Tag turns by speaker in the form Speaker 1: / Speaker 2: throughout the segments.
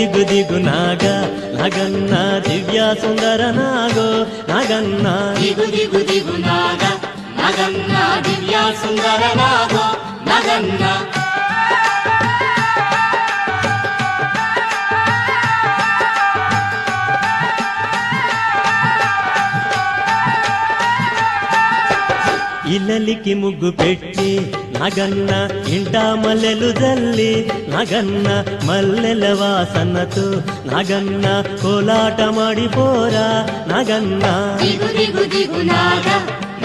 Speaker 1: దిగు దిగు నాగ నగన్న దివ్య సుందర నాగో నగన్న
Speaker 2: దిగు దిగు దిగు నాగ నగన్న దివ్య సుందర నాగో నగన్న
Speaker 1: ఇల్లలికి ముగ్గు పెట్టి నగన్న ఇంట మల్లెలు జల్లి నగన్న మల్లెల వాసనతో నగన్న కోలాటమాడిపోరా నగన్న
Speaker 2: దిగు దిగు దిగు నాగ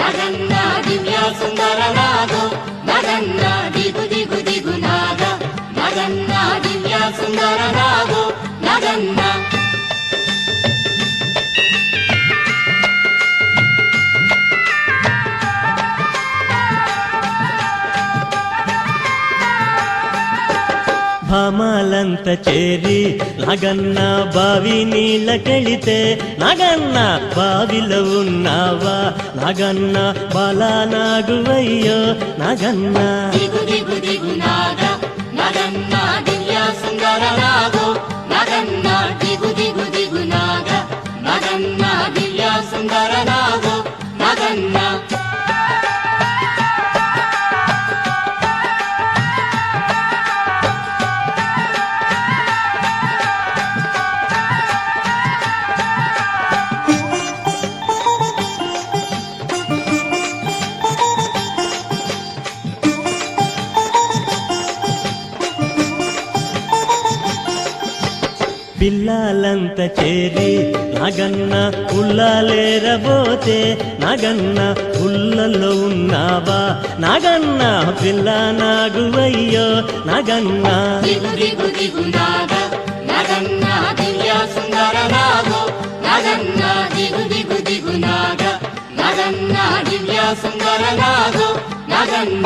Speaker 2: నగన్న దివ్య సుందర నాగో నగన్న దిగు దిగు దిగు నాగ నగన్న దివ్య సుందర నాగో నగన్న
Speaker 1: భామాలంత చేరి నగన్న బావి నీళ్ళకెళితే నగన్న బావిలో ఉన్నావా నగన్న బాలానాగువయ్యో నగన్న
Speaker 2: దిగు దిగు దిగు నాగ నగన్న దివ్య సుందర నాగో నగన్న దిగు దిగు దిగు నాగ నగన్న దివ్య సుందర నాగో నగన్న
Speaker 1: పిల్లలంత చేరి నగన్న ఉల్లాలేరబోతే నగన్న ఉల్లలో ఉన్నావా నగన్న పిల్ల నాగువయ్యో నగన్న
Speaker 2: దిగు దిగు దిగు నాగ నగన్న దివ్య సుందర నాగో నగన్న దిగు దిగు దిగు నాగ నగన్న దివ్య సుందర నాగో నగన్న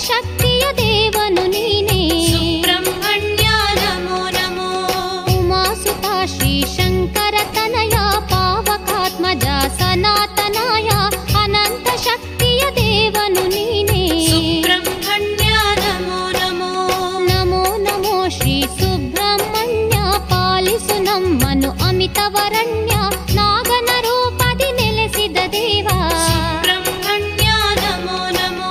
Speaker 3: శక్తియ దేవను నీనే
Speaker 2: సుబ్రహ్మణ్య నమో నమో
Speaker 3: ఉమాసుత శ్రీ శంకర తనయ పావకాత్మజ సనాతనాయ అనంత శక్తియ దేవను నీనే
Speaker 2: సుబ్రహ్మణ్య నమో నమో
Speaker 3: నమో నమో శ్రీ సుబ్రహ్మణ్య పాలిసు నమ్మను అమితవరణ్య నాగన రూపది నెలసిద దేవా
Speaker 2: సుబ్రహ్మణ్య నమో నమో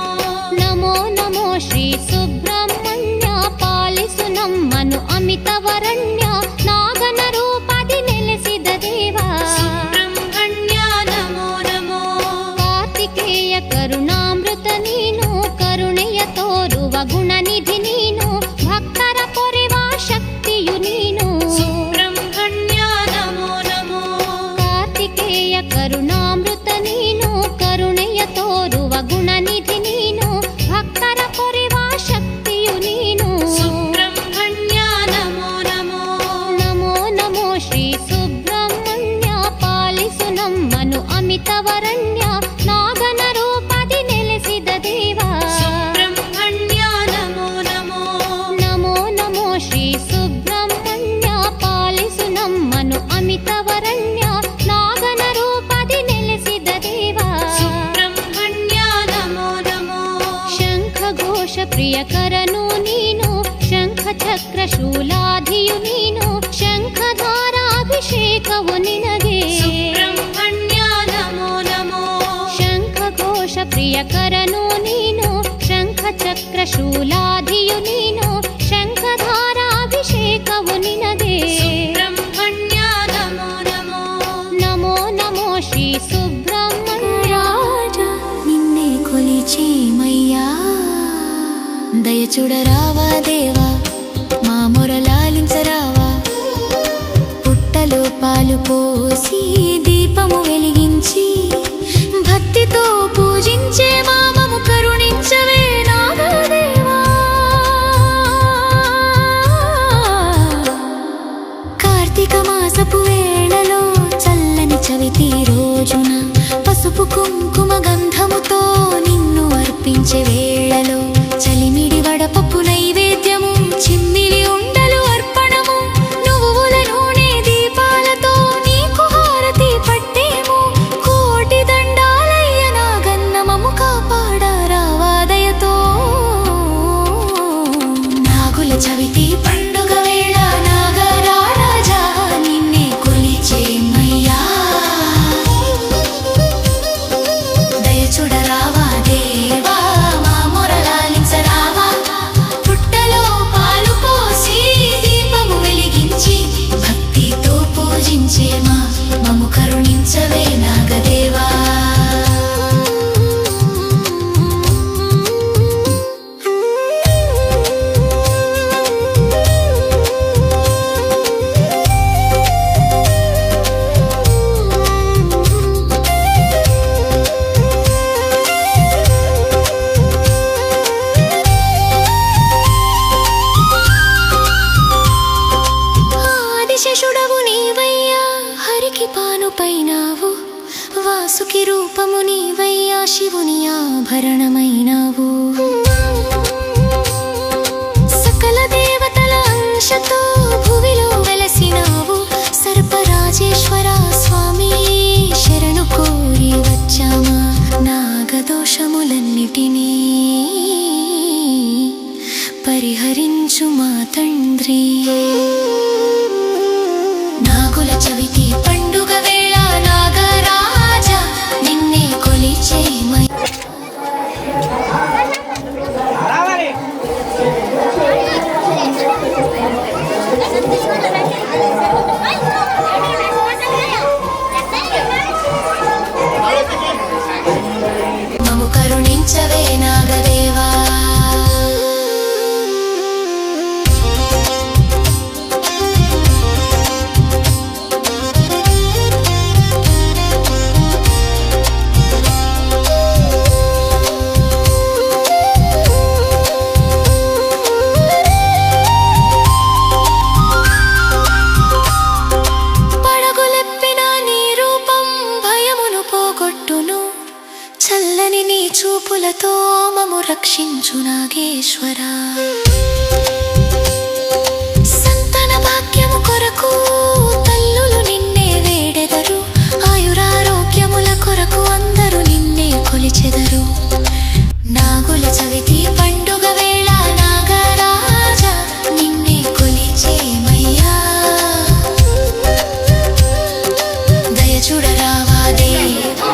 Speaker 3: నమో నమో శ్రీ సుబ్రహ్మణ్య పాలిసు నమ్మను అమితవరణ్య నాగన రూపది నెలసిద దేవా
Speaker 2: సుబ్రహ్మణ్య నమో నమో
Speaker 3: కార్తికేయ కరుణామృత నీను కరుణೆಯ ತೋರುವ ಗುಣನಿಧಿ ನೀನು ಭಕ್ತರ ಪೊರೆವ ಶಕ್ತಿಯು ನೀನು
Speaker 2: సుబ్రహ్మణ్య నమో నమో
Speaker 3: ಕಾರ್ತಿಕೇಯ ಕರುಣಾಮೃತ ನೀನು ಕರುಣೆಯ ತೋರುವ ಗುಣನಿಧಿ ನೀನು ಭಕ್ತರ ಪೊರೆವ ಶಕ್ತಿಯು ನೀನು
Speaker 2: సుబ్రహ్మణ్య నమో నమో
Speaker 3: ನಮೋ ನಮೋ ಶ್ರೀ ಸುಬ್ರಹ್ಮಣ್ಯ ಪಾಲಿಸು ನಮ್ಮನು ಅಮಿತವರಣ್ಯ ನಾಗನ ರೂಪದಿ ನೆಲೆಸಿದ ದೇವಾ
Speaker 2: సుబ్రహ్మణ్య నమో నమో
Speaker 3: ನಮೋ ನಮೋ ಶ್ರೀ ಸುಬ್ರಹ್ಮಣ್ಯ ಪಾಲಿಸು ನಮ್ಮನು ಅಮಿತವರಣ್ಯ ನಾಗನ ರೂಪದಿ ನೆಲೆಸಿದ ದೇವಾ
Speaker 2: సుబ్రహ్మణ్య నమో నమో
Speaker 3: ಶಂಖ ಘೋಷ ಪ್ರಿಯಕರನು ನೀನು ಶಂಖ ಚಕ್ರ ಶೂಲಾಧಿಯು ನೀನು ಶಂಖಧಾರಾಭಿಷೇಕವು ನಿನಗೆ
Speaker 2: సుబ్రహ్మణ్య నమో నమో
Speaker 3: ಶಂಖ ಘೋಷ ಪ್ರಿಯಕರನು ನೀನು ಶಂಖ ಚಕ್ರ ಶೂಲಾಧಿಯು ನೀನು ಶಂಖಧಾರಾಭಿಷೇಕವು ನಿನಗೆ
Speaker 2: సుబ్రహ్మణ్య నమో నమో
Speaker 3: నమో నమో శ్రీ సుబ్రహ్మణ్య
Speaker 4: రాజా నిన్నే కొలిచేమయ్యా దయచుడరావా దేవా మా మొరలాలించరావా పుట్టలో పాలు పోసి దీపము వెలిగించి భక్తితో పూజించే మామము కరుణించవే నాగదేవా కార్తీక మాసపు వేళలో చల్లని చవితి రోజున పసుపు కుంకుమ గంధముతో నిన్ను అర్పించే వేళలో చలిమిడి వడపప్పు నైవేద్యము చిమ్మిలి ఉండలు అర్పణము నువ్వుల నూనె దీపాలతో నీకు హారతి పట్టేము కోటి దండాలయ్య నాగన్నమము కాపాడారావా దయతో నాగుల చవితి పండుగ వేళ నాగరాజా నిన్నే కొలిచేమయ్యా దయచుడరావా దేవా మా మొరలాలించరావా పుట్టలో పాలు పోసి దీపము వెలిగించి భక్తితో పూజించే మము కరుణించవే నాగదేవా ఆదిశేషుడవు నీవయ్యా హరికి పానుపైనావు వాసుకి రూపము నీవయ్యా శివుని ఆభరణమైనావు సకల దేవతల అంశతో భువిలో వెలసినావు సర్పరాజేశ్వర స్వామి శరణు కోరి వచ్చామా నాగదోషములన్నిటినీ పరిహరించు మా తండ్రి నాగుల చవితి పండుగ వేళ నాగరాజా నిన్నే కొలిచేమయ్యా మము కరుణించవే నాగదేవా చూపులతో మము రక్షించు నాగేశ్వరా సంతాన భాగ్యము కొరకు తల్లులు నిన్నే వేడెదరు ఆయురారోగ్యముల కొరకు అందరూ నిన్నే కొలిచెదరు నాగుల చవితి పండుగ వేళ నాగరాజా నిన్నే కొలిచేమయ్యా దయ చూడరావా దేవా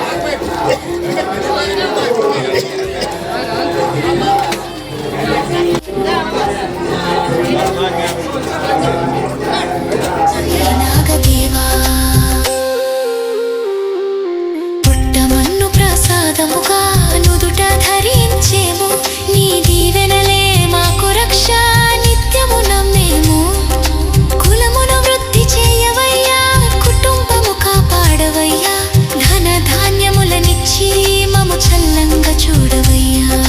Speaker 4: నాగదేవా పుట్టమన్ను ప్రసాదముగా నుదుట ధరించేము నీ దీవెనలే మాకు రక్ష నిత్యము నమ్మేము కులమును వృద్ధి చేయవయ్యా కుటుంబము కాపాడవయ్యా ధన ధాన్యములనిచ్చి మము చల్లంగా చూడవయ్యా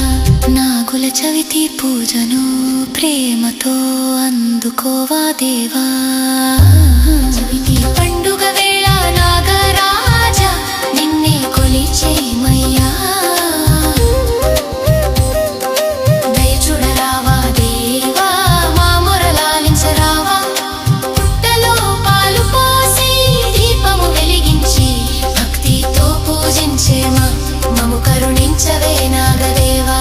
Speaker 4: నాగుల చవితి పూజను ప్రేమతో అందుకోవా దేవా చవితి పండుగ వేళ నాగరాజా నిన్నే కొలిచేమయ్యా దయ చూడరావా దేవా మా మొరలాలించరావా పుట్టలో పాలు పోసి దీపము వెలిగించి భక్తితో పూజించేమా మము కరుణించవే నాగదేవా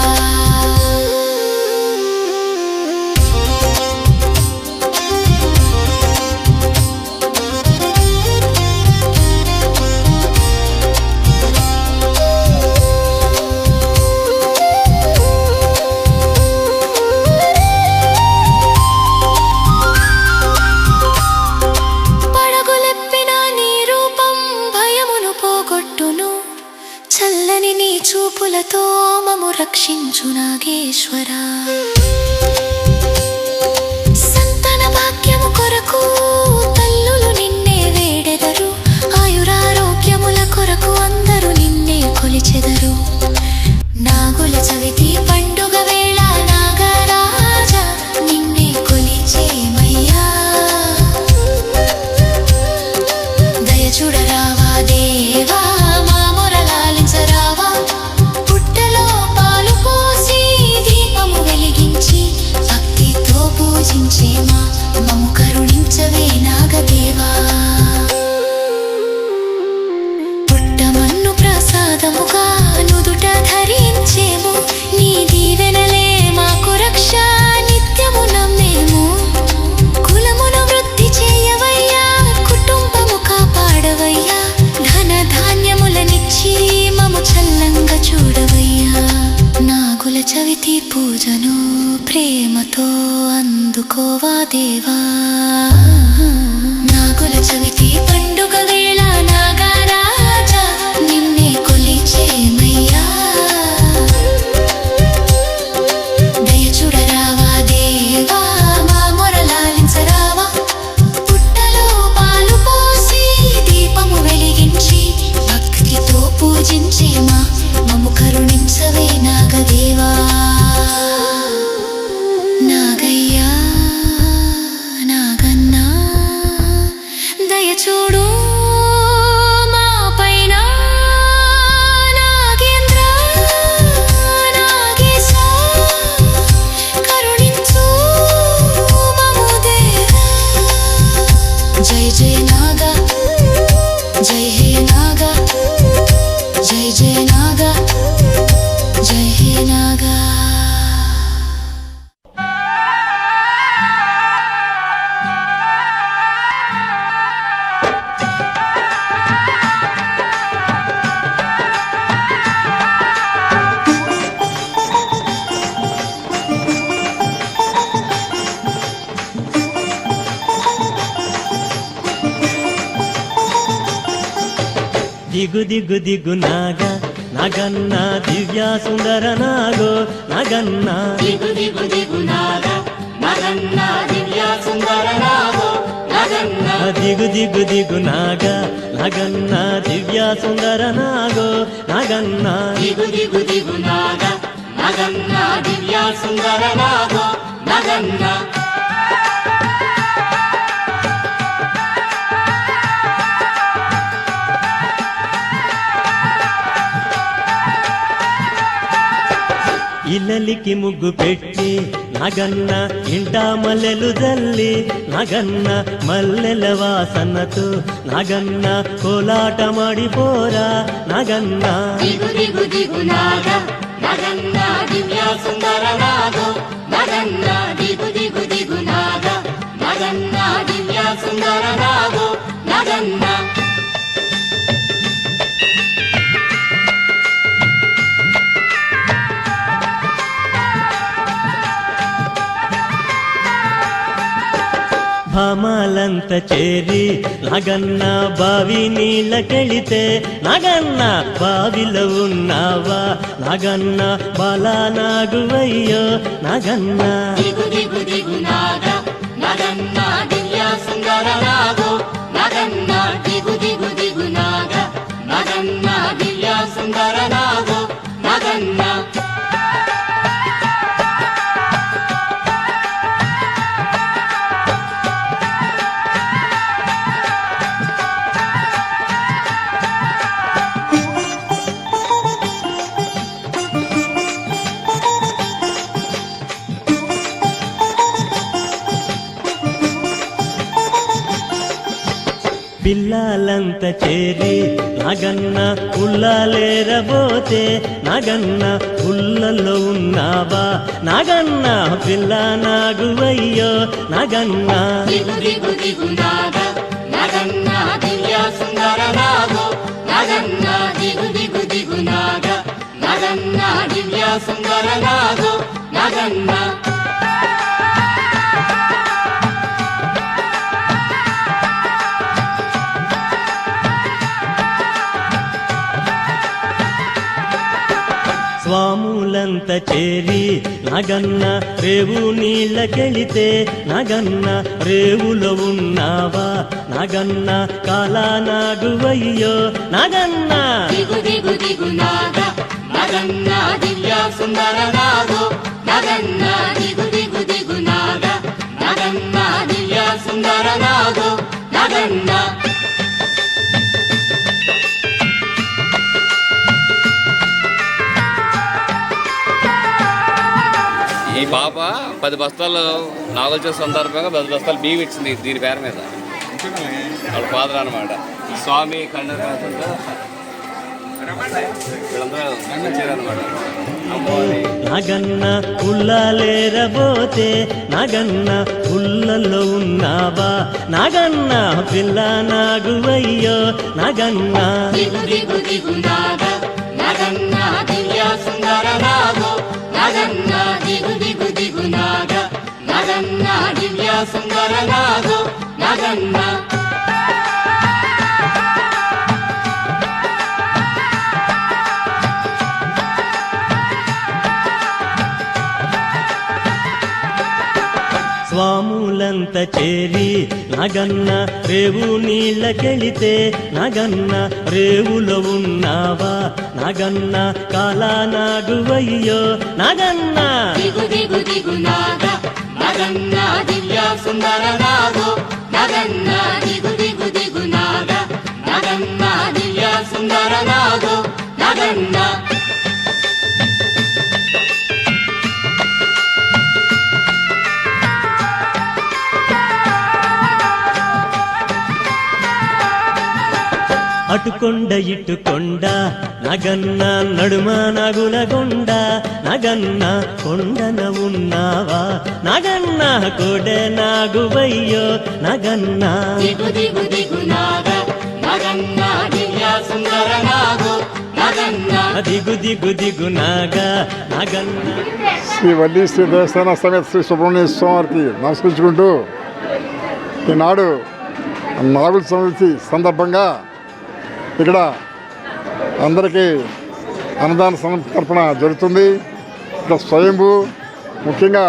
Speaker 4: పడగులెప్పిన నీ రూపం భయమును పోగొట్టును చల్లని నీ చూపులతో మము రక్షించు నాగేశ్వరా సంతాన భాగ్యము కొరకు తల్లులు నిన్నే వేడెదరు ఆయురారోగ్యముల కొరకు అందరూ నిన్నే కొలిచెదరు నాగుల చవితి పండుగ వేళ నాగరాజా నిన్నే కొలిచేమయ్యా దయ చూడరావా దేవా మా మొరలాలించరావా పుట్టలో పాలు పోసి దీపము వెలిగించి భక్తితో పూజించేమా మము కరుణించవే నాగదేవా పుట్టమన్ను ప్రసాదముగా నుదుట ధరించేము నీ దీవెనలే మాకు రక్ష నిత్యము నమ్మేము కులమును వృద్ధి చేయవయ్యా కుటుంబము కాపాడవయ్యా ధన ధాన్యములనిచ్చి మము చల్లంగా చూడవయ్యా నాగుల చవితి పూజను ప్రేమతో అందుకోవా దేవా నాగుల చవితి పండుగ వేళ నాగరాజా నిన్నే కొలిచేమయ్యా దయ చూడరావా దేవా మా మొరలాలించరావా పుట్టలో పాలు పోసి దీపము వెలిగించి భక్తితో పూజించేమా మము కరుణించవే నాగదేవా నాగయ్యా నాగన్నా దయ చూడు మా పైన నాగేంద్ర నాగేశ కరుణించు మము దేవా జై జై నాగా జై హే నాగా జై జై నాగా జై హే నాగా
Speaker 1: దిగు దిగు దిగు నాగ నాగన్న దివ్య సుందర నాగో నాగన్న
Speaker 2: దిగు దిగు దిగు నాగ నగన్న దివ్య సుందర నాగో నగన్న
Speaker 1: దిగు దిగు దిగు నాగ నాగన్న దివ్య సుందర నాగో నాగన్న
Speaker 2: దిగు దిగు దిగు నాగ నగన్న దివ్య సుందర నాగో నగన్న
Speaker 1: ఇల్లలికి ముగ్గు పెట్టి నాగన్న ఇంట మల్లెలు జల్లి నాగన్న మల్లెల వాసనతో నాగన్న కోలాటమాడిపోరా నాగన్న
Speaker 2: దిగు దిగు దిగు నాగ నగన్న దివ్య సుందర నాగో నగన్న దిగు దిగు దిగు నాగ నగన్న దివ్య సుందర నాగో నగన్న
Speaker 1: భామాలంత చేరి నాగన్న బావి నీళ్ళకెళితే నాగన్న బావిలో ఉన్నావా నాగన్న బాలా నాగువయ్యో నాగన్న
Speaker 2: దిగు దిగు దిగు నాగ నగన్న దివ్య సుందర నాగో నగన్న దిగు దిగు దిగు నాగ నగన్న దివ్య సుందర నాగో నగన్న
Speaker 1: పిల్లలంత చేరి నాగన్న ఉల్లాలేరబోతే నాగన్న ఉల్లలో ఉన్నావా నాగన్న పిల్ల నాగువయ్యో నాగన్న
Speaker 2: దిగు దిగు దిగు నాగ నగన్న దివ్య సుందర నాగో నగన్న దిగు దిగు దిగు నాగ నగన్న దివ్య సుందర నాగో నగన్న
Speaker 1: స్వాములంత చేరి నాగన్న రేవు నీళ్ళకెళితే నాగన్న రేవులో ఉన్నావా నాగన్న కాలా నాగువయ్యో నాగన్న
Speaker 2: దిగు దిగు దిగు నాగ నగన్న దివ్య సుందర నాగో నగన్న దిగు దిగు దిగు నాగ నగన్న దివ్య సుందర నాగో నగన్న
Speaker 5: ఈ పాప 10 బస్తాలు నాగుల చవితి సందర్భంగా 10 బస్తాలు బియ్యం ఇచ్చింది దీని పేరు మీద. వాళ్ళ ఫాదర్ అనమాట స్వామి కండరాజుతో వీళ్ళందరూ వచ్చారనమాట.
Speaker 1: నాగన్న ఉల్లాలేరబోతే నాగన్న ఉల్లలో ఉన్నావా నాగన్న పిల్ల నాగువయ్యో నాగన్న
Speaker 2: దిగు దిగు దిగు నాగ నగన్న దివ్య సుందర నాగో నగన్న దిగు దిగు దిగు నాగ నగన్న దివ్య సుందర నాగో నగన్న
Speaker 1: స్వాములంత చేరి నాగన్న రేవు నీళ్ళకెళితే నాగన్న రేవులో ఉన్నావా నాగన్న కాలా నాగువయ్యో నాగన్న
Speaker 2: దిగు దిగు దిగు నాగ నగన్న దివ్య సుందర నాగో నగన్న దిగు దిగు దిగు నాగ నగన్న దివ్య సుందర నాగో నగన్న
Speaker 1: అటుకొండ ఇటుకొండ నగన్న నడుమ నగుల కొండ నగన్న కొండన ఉన్నావా నగన్న కొడె నాగువయ్యో నగన్న
Speaker 2: దిగు దిగు దిగు నాగ నగన్న దివ్య సుందర నాగో నగన్న
Speaker 1: దిగు దిగు దిగు నాగా నగన్న
Speaker 6: శ్రీ వల్లి శ్రీ దేవస్థాన సమేత శ్రీ సుబ్రహ్మణ్య స్వామివారికి నమస్కరించుకుంటూ ఈనాడు నాగుల చవితి సందర్భంగా ఇక్కడ అందరికీ అన్నదాన సమర్పణ జరుగుతుంది. ఇక్కడ స్వయంభూ ముఖ్యంగా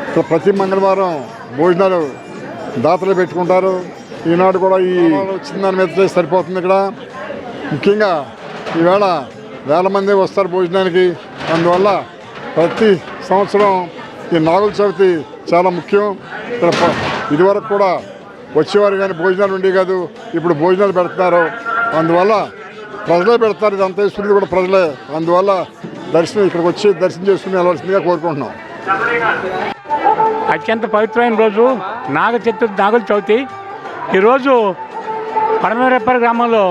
Speaker 6: ఇక్కడ ప్రతి మంగళవారం భోజనాలు దాతలు పెట్టుకుంటారు. ఈనాడు కూడా ఈ చిన్న మీద సరిపోతుంది. ఇక్కడ ముఖ్యంగా ఈవేళ వేల మంది వస్తారు భోజనానికి. అందువల్ల ప్రతి సంవత్సరం ఈ నాగుల చవితి చాలా ముఖ్యం. ఇక్కడ ఇదివరకు కూడా వచ్చేవారు కానీ భోజనాలు ఉండేవి కాదు, ఇప్పుడు భోజనాలు పెడుతున్నారు. అందువల్ల ప్రజలే పెడతారు, ఇదంతా ఇస్తుంది కూడా ప్రజలే. అందువల్ల ఇక్కడికి వచ్చి దర్శనం చేసుకుని వెళ్ళవలసిందిగా కోరుకుంటున్నాం.
Speaker 7: అత్యంత పవిత్రమైన రోజు నాగుల చవితి. ఈరోజు పడమరెప్పర్ గ్రామంలో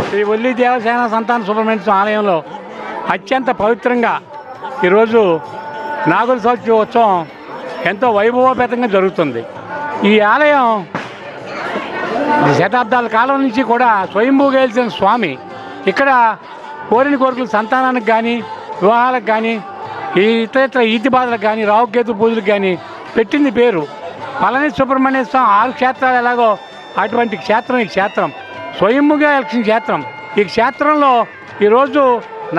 Speaker 7: శ్రీ వల్లి దేవసేన సంతాన సుబ్రహ్మణ్య స్వామి ఆలయంలో అత్యంత పవిత్రంగా ఈరోజు నాగుల చవితి ఉత్సవం ఎంతో వైభవోపేతంగా జరుగుతుంది. ఈ ఆలయం శతాబ్దాల కాలం నుంచి కూడా స్వయంభూగా వెలిసిన స్వామి ఇక్కడ కోరిన కోరికలు సంతానానికి కానీ, వివాహాలకు కానీ, ఇతర ఈతి బాధలకు కానీ, రావుకేతు పూజలకు కానీ పెట్టింది పేరు. పళని సుబ్రహ్మణ్య స్వామి 6 క్షేత్రాలు ఎలాగో అటువంటి క్షేత్రం ఈ క్షేత్రం. స్వయంభూగా వెలిసిన క్షేత్రం. ఈ క్షేత్రంలో ఈరోజు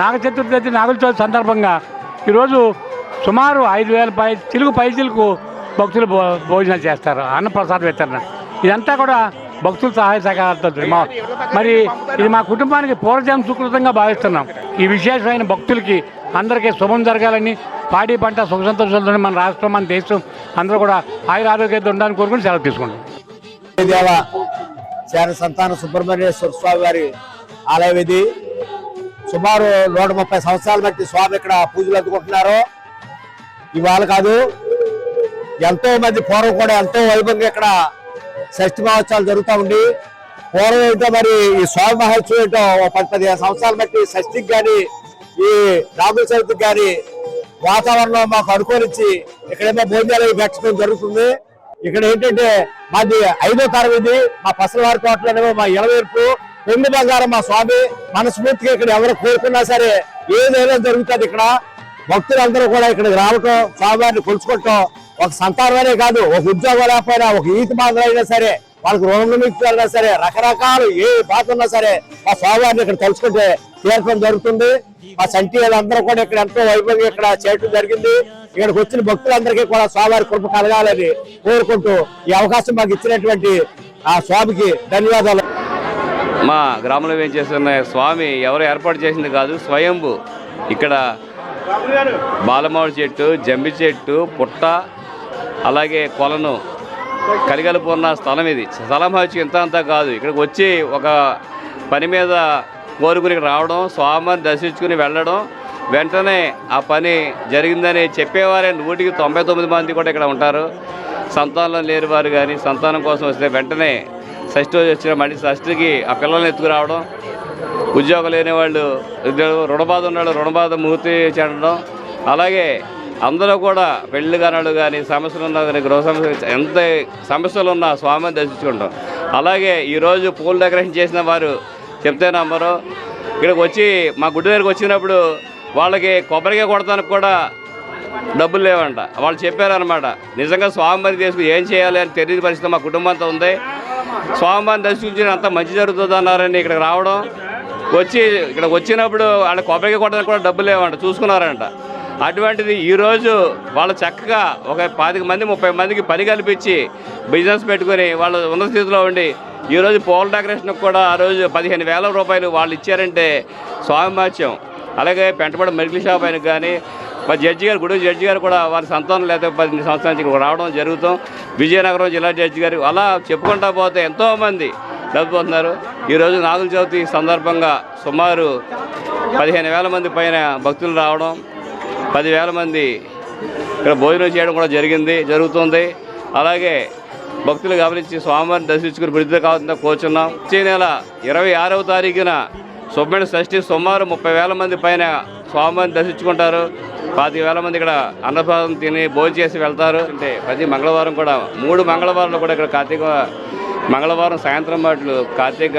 Speaker 7: నాగుల చవితి సందర్భంగా ఈరోజు సుమారు 5,000 పైచిలకు భక్తులు భోజనాలు చేస్తారు, అన్నప్రసాద వితరణ. ఇదంతా కూడా భక్తుల సహాయ సహకారాలతో మరి ఇది మా కుటుంబానికి పూర్వజన్మ సుకృతంగా భావిస్తున్నాం. ఈ విశేషమైన భక్తులకి అందరికీ శుభం జరగాలని, పాడి పంట సుఖ సంతోషాలతో మన రాష్ట్రం, మన దేశం అందరూ కూడా ఆయుర ఆరోగ్యంతో ఉండాలని కోరుకుని సెలవు తీసుకుంటాం.
Speaker 8: దేవ సంతాన సుబ్రహ్మణ్యేశ్వర స్వామి వారి ఆలయం ఇది. సుమారు 130 సంవత్సరాల బట్టి స్వామి ఇక్కడ పూజలు అందుకుంటున్నారు. ఇవాళ కాదు, ఎంతో మంది పూర్వం కూడా ఎంతో వైభవంగా ఇక్కడ షష్ఠి మహోత్సవాలు జరుగుతూ ఉండి, పూర్వం ఏంటో మరి ఈ స్వామి మహోత్సవం ఏంటో 10-15 సంవత్సరాలు బట్టి షష్ఠికి కానీ ఈ నాగుల చవితికి కానీ వాతావరణం మాకు అనుకూలించి ఇక్కడేమో భోజనాలు పెట్టడం జరుగుతుంది. ఇక్కడ ఏంటంటే మాది 5వ తరగతి, మా పసలవారి కోటలోనేమో మా ఇలవేర్పు పెండు బంగారం మా స్వామి. మనస్ఫూర్తిగా ఇక్కడ ఎవరు కోరుకున్నా సరే ఏదైనా జరుగుతుంది. ఇక్కడ భక్తులందరూ కూడా ఇక్కడికి రావటం, స్వామివారిని కొలుచుకోవటం, ఒక సంతానమే కాదు, ఒక ఉద్యోగం లేకపోయినా, ఒక ఈతి బాధలు అయినా సరే, వాళ్ళకి రుణమిత్రులైనా సరే, రకరకాలు ఏ బాధ ఉన్నా సరే మా స్వామివారిని ఇక్కడ తలుచుకుంటే తీర్చడం జరుగుతుంది. మా సంటి వాళ్ళందరూ కూడా ఇక్కడ ఎంతో వైభవంగా ఇక్కడ చేయటం జరిగింది. ఇక్కడికి వచ్చిన భక్తులందరికీ కూడా స్వామివారి కృప కలగాలని కోరుకుంటూ ఈ అవకాశం మాకు ఇచ్చినటువంటి ఆ స్వామికి ధన్యవాదాలు.
Speaker 5: మా గ్రామంలో ఏం చేస్తున్న స్వామి ఎవరు ఏర్పాటు చేసింది కాదు, స్వయంభూ. ఇక్కడ బాలమావిడి చెట్టు, జంబి చెట్టు, పుట్ట, అలాగే కొలను కలిగలుపు ఉన్న స్థలం ఇది. స్థలం వచ్చి ఇంత అంతా కాదు. ఇక్కడికి వచ్చి ఒక పని మీద కోరుకుని ఇక్కడ రావడం, స్వామిని దర్శించుకుని వెళ్ళడం, వెంటనే ఆ పని జరిగిందని చెప్పేవారే 199 మంది కూడా ఇక్కడ ఉంటారు. సంతానం లేని వారు కానీ సంతానం కోసం వస్తే వెంటనే షష్ఠి రోజు వచ్చిన మళ్ళీ షష్ఠికి ఆ పిల్లల్ని ఎత్తుకురావడం, ఉద్యోగం లేని వాళ్ళు, రుణబాధ ఉన్నాడు రుణబాధ ముహూర్తి చెందడం, అలాగే అందరూ కూడా పెళ్లి కానాడు కానీ సమస్యలు ఉన్నా కానీ గృహ సమస్యలు ఎంత సమస్యలు ఉన్నా స్వామిని దర్శించుకుంటాం. అలాగే ఈరోజు పూలు డెకరేషన్ చేసిన వారు చెప్తే నమ్మరు. ఇక్కడికి వచ్చి మా గుడి దగ్గరికి వచ్చినప్పుడు వాళ్ళకి కొబ్బరికాయ కొడతానికి కూడా డబ్బులు లేవంట. వాళ్ళు చెప్పారనమాట. నిజంగా స్వామివారిని తీసుకుని ఏం చేయాలి అని తెలియని పరిస్థితి మా కుటుంబంతో ఉంది. స్వామివారిని దర్శించి అంత మంచి జరుగుతుంది అన్నారని ఇక్కడికి రావడం, వచ్చి ఇక్కడికి వచ్చినప్పుడు వాళ్ళ కొబ్బరికాయ కొట్టడానికి కూడా డబ్బులు లేవంట, చూసుకున్నారంట. అటువంటిది ఈరోజు వాళ్ళు చక్కగా ఒక 25 మంది 30 మందికి పని కల్పించి బిజినెస్ పెట్టుకొని వాళ్ళు ఉన్నత స్థితిలో ఉండి ఈరోజు పూల డెకరేషన్కి కూడా ఆ రోజు 15,000 రూపాయలు వాళ్ళు ఇచ్చారంటే స్వామి మహత్యం. అలాగే పెంటపడ మెడికల్ షాప్ అయిన కానీ మా జడ్జి గారు, గుడి జడ్జి గారు కూడా వారి సంతానం లేకపోతే 10 సంవత్సరాల నుంచి రావడం జరుగుతాం. విజయనగరం జిల్లా జడ్జి గారు అలా చెప్పుకుంటా పోతే ఎంతోమంది డబ్బుతున్నారు. ఈరోజు నాగుల చవితి సందర్భంగా సుమారు 15,000 మంది పైన భక్తులు రావడం, 10,000 మంది ఇక్కడ భోజనం చేయడం కూడా జరుగుతుంది. అలాగే భక్తులు గమనించి స్వామివారిని దర్శించుకుని విడుదల కావాల్సిందో కోరుచున్నాం. వచ్చే నెల 26వ తారీఖున సుబ్రహ్మణ్య షష్ఠి సుమారు 30,000 మంది పైన స్వామివారిని దర్శించుకుంటారు. 25,000 మంది ఇక్కడ అన్నప్రసాదం తిని భోజనం చేసి వెళ్తారు. అంటే ప్రతి మంగళవారం కూడా 3 మంగళవారాలు కూడా ఇక్కడ కార్తీక మంగళవారం సాయంత్రం మాటలు కార్తీక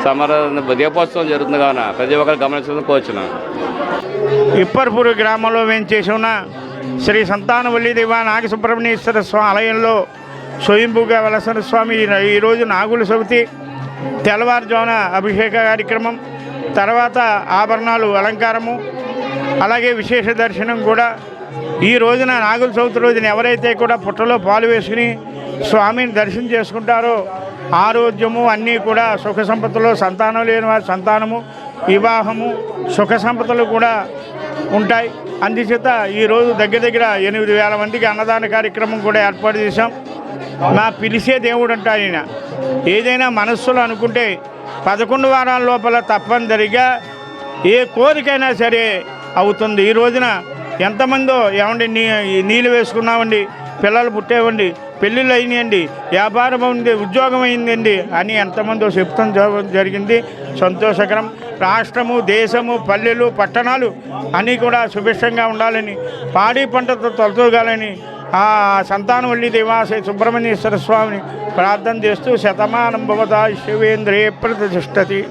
Speaker 5: సమర దీపోత్సవం జరుగుతుంది కావున ప్రతి ఒక్కరు గమనించడం కోరుచున్నాం.
Speaker 9: ఇప్పర్పూరు గ్రామంలో వేంచేసి ఉన్న శ్రీ సంతానవల్లి దేవ నాగసుబ్రహ్మణ్యేశ్వర స్వామి ఆలయంలో స్వయంభూగా వెలసిన స్వామి ఈరోజు నాగుల చవితి తెల్లవారుజామున అభిషేక కార్యక్రమం, తర్వాత ఆభరణాలు అలంకారము, అలాగే విశేష దర్శనం కూడా. ఈ రోజున నాగుల చవితి రోజున ఎవరైతే కూడా పుట్టలో పాలు వేసుకుని స్వామిని దర్శనం చేసుకుంటారో ఆరోగ్యము అన్నీ కూడా సుఖ సంపదలు, సంతానం లేని వారి సంతానము, వివాహము, సుఖ సంపదలు కూడా ఉంటాయి. అందుచేత ఈరోజు దగ్గర 8,000 మందికి అన్నదాన కార్యక్రమం కూడా ఏర్పాటు చేశాం. మా పిలిచే దేవుడు అంట ఆయన. ఏదైనా మనస్సులో అనుకుంటే 11 వారాల లోపల తప్పనిసరిగా ఏ కోరికైనా సరే అవుతుంది. ఈ రోజున ఎంతమందో ఏమండి నీళ్ళు వేసుకున్నామండి, పిల్లలు పుట్టేవండి, పెళ్ళిళ్ళు అయినాయండి, వ్యాపారం ఉంది, ఉద్యోగం అయిందండి అని ఎంతమందో చెప్తాం జరిగింది. సంతోషకరం. రాష్ట్రము, దేశము, పల్లెలు, పట్టణాలు అన్నీ కూడా సుభిక్షంగా ఉండాలని, పాడి పంటతో తొలతూగాలని ఆ సంతానవల్లి దేవాశ్రీ సుబ్రహ్మణ్యేశ్వర స్వామిని ప్రార్థన చేస్తూ శతమానం భవతా శివేంద్రే ప్రతిష్టతి.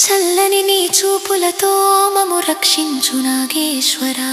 Speaker 4: చల్లని నీ చూపులతో మము రక్షించు నాగేశ్వరా.